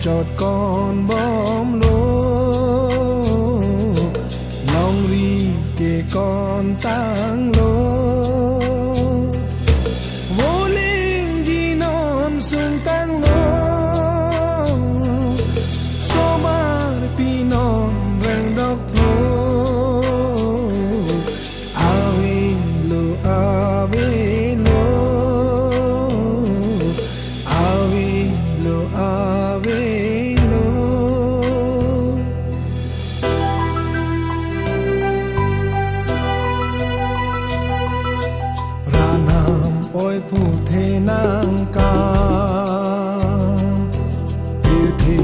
chót con bom lô lòng ri kê con tăng lô vô linh di non sung tăng lô so mar pi non rang đốc lô ave lo ave lo ave lo ave lo ranam oi pu the nang ka the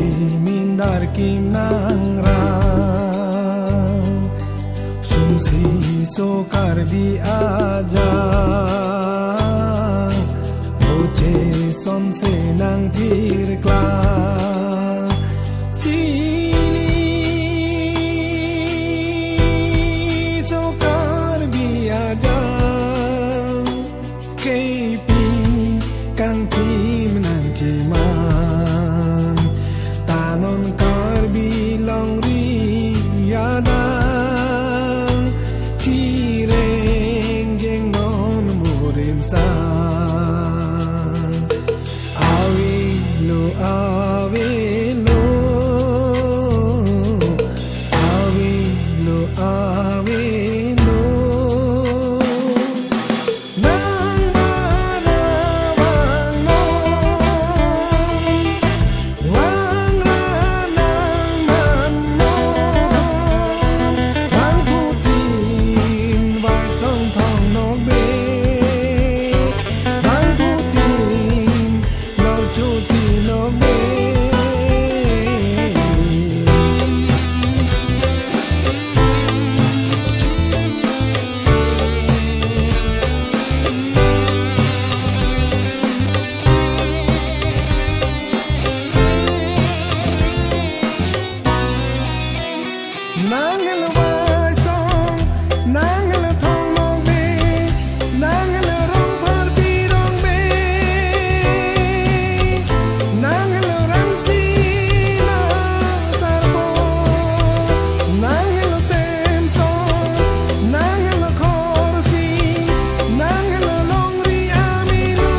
min dar kim nang ra sum si so kar bi aja boche son se nang thir kla sili so kar bi aja kepi kang kim nang che man tanon kar bi long ri ada tireng jeng non murim sa ave lo ave lo ave lo ave lo nang bara wang no wang ra nang man no wang putin vai song thong nok be wang putin lo chu ti no be nang la vai song nang la thong nok be nang la rong par pi rong be nang la rang si la sar bo nang la sem song nang la khor si nang la long ri ami lu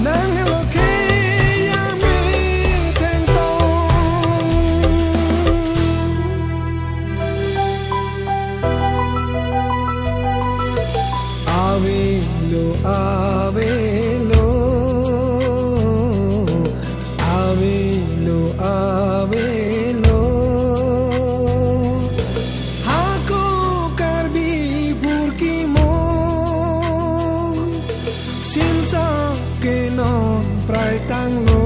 nang la ke ya me theng tong ave lo ave lo ave lo ave lo hako karbi purki mo sin sa ke non prai tang lo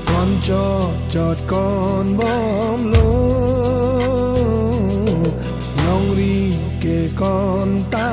con cho chót con bom lô lòng ri kê con ta